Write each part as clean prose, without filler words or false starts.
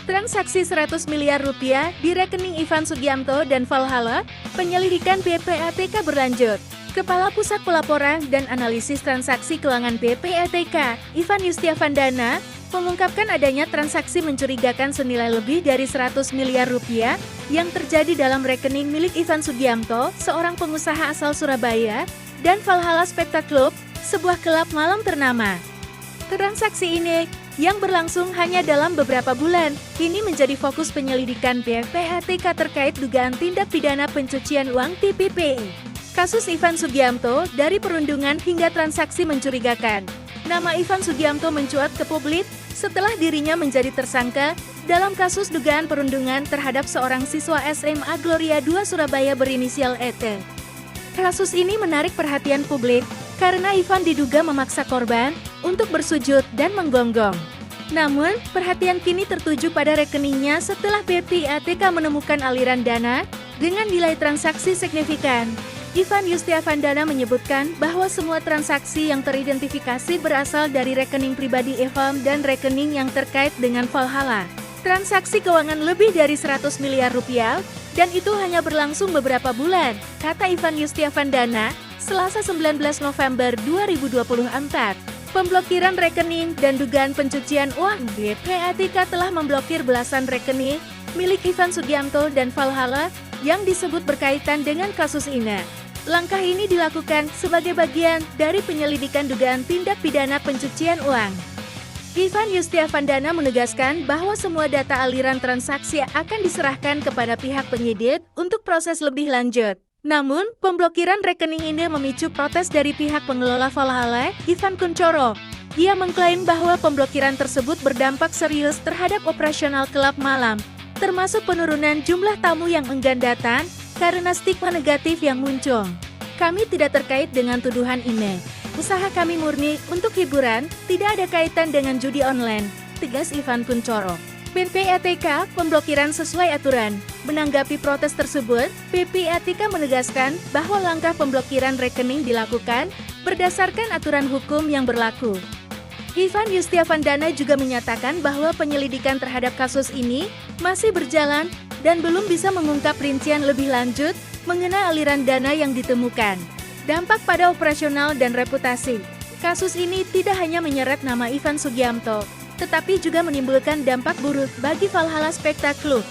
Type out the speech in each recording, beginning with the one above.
Transaksi 100 miliar rupiah di rekening Ivan Sugianto dan Valhalla, penyelidikan PPATK berlanjut. Kepala Pusat Pelaporan dan Analisis Transaksi Keuangan PPATK, Ivan Yustiavandana, mengungkapkan adanya transaksi mencurigakan senilai lebih dari 100 miliar rupiah yang terjadi dalam rekening milik Ivan Sugianto, seorang pengusaha asal Surabaya, dan Valhalla Spectacle Club, sebuah klub malam ternama. Transaksi ini yang berlangsung hanya dalam beberapa bulan, kini menjadi fokus penyelidikan PPATK terkait dugaan tindak pidana pencucian uang TPP. Kasus Ivan Sugianto dari perundungan hingga transaksi mencurigakan. Nama Ivan Sugianto mencuat ke publik setelah dirinya menjadi tersangka dalam kasus dugaan perundungan terhadap seorang siswa SMA Gloria II Surabaya berinisial ET. Kasus ini menarik perhatian publik karena Ivan diduga memaksa korban untuk bersujud dan menggonggong. Namun, perhatian kini tertuju pada rekeningnya setelah PPATK menemukan aliran dana dengan nilai transaksi signifikan. Ivan Yustiavandana menyebutkan bahwa semua transaksi yang teridentifikasi berasal dari rekening pribadi Ivan dan rekening yang terkait dengan Valhalla. Transaksi keuangan lebih dari 100 miliar rupiah, dan itu hanya berlangsung beberapa bulan, kata Ivan Yustiavandana, Selasa 19 November 2024. Pemblokiran rekening dan dugaan pencucian uang PPATK telah memblokir belasan rekening milik Ivan Sugianto dan Valhalla yang disebut berkaitan dengan kasus ini. Langkah ini dilakukan sebagai bagian dari penyelidikan dugaan tindak pidana pencucian uang. Ivan Yustiavandana menegaskan bahwa semua data aliran transaksi akan diserahkan kepada pihak penyidik untuk proses lebih lanjut. Namun, pemblokiran rekening ini memicu protes dari pihak pengelola Valhalla, Ivan Kunchoro. Ia mengklaim bahwa pemblokiran tersebut berdampak serius terhadap operasional klub malam, termasuk penurunan jumlah tamu yang enggan datang karena stigma negatif yang muncul. Kami tidak terkait dengan tuduhan ini. Usaha kami murni untuk hiburan, tidak ada kaitan dengan judi online, tegas Ivan Kunchoro. PPATK pemblokiran sesuai aturan. Menanggapi protes tersebut, PPATK menegaskan bahwa langkah pemblokiran rekening dilakukan berdasarkan aturan hukum yang berlaku. Ivan Yustiavandana juga menyatakan bahwa penyelidikan terhadap kasus ini masih berjalan dan belum bisa mengungkap rincian lebih lanjut mengenai aliran dana yang ditemukan. Dampak pada operasional dan reputasi. Kasus ini tidak hanya menyeret nama Ivan Sugianto, tetapi juga menimbulkan dampak buruk bagi Valhalla Spectacle Club.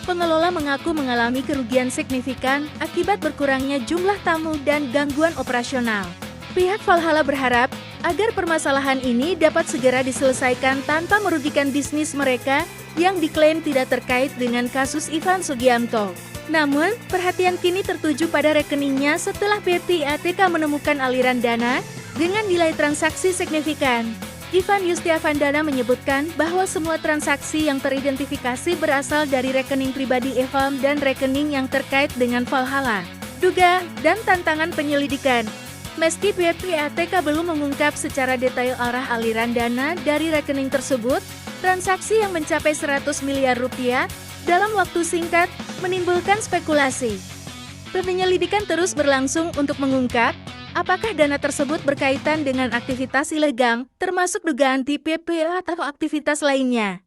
Pengelola mengaku mengalami kerugian signifikan akibat berkurangnya jumlah tamu dan gangguan operasional. Pihak Valhalla berharap agar permasalahan ini dapat segera diselesaikan tanpa merugikan bisnis mereka yang diklaim tidak terkait dengan kasus Ivan Sugianto. Namun, perhatian kini tertuju pada rekeningnya setelah PPATK menemukan aliran dana dengan nilai transaksi signifikan. Ivan Yustiavandana menyebutkan bahwa semua transaksi yang teridentifikasi berasal dari rekening pribadi Ivan dan rekening yang terkait dengan Valhalla. Duga dan tantangan penyelidikan. Meski PPATK belum mengungkap secara detail arah aliran dana dari rekening tersebut, transaksi yang mencapai 100 miliar rupiah dalam waktu singkat menimbulkan spekulasi. Penyelidikan terus berlangsung untuk mengungkap apakah dana tersebut berkaitan dengan aktivitas ilegal, termasuk dugaan TPP atau aktivitas lainnya.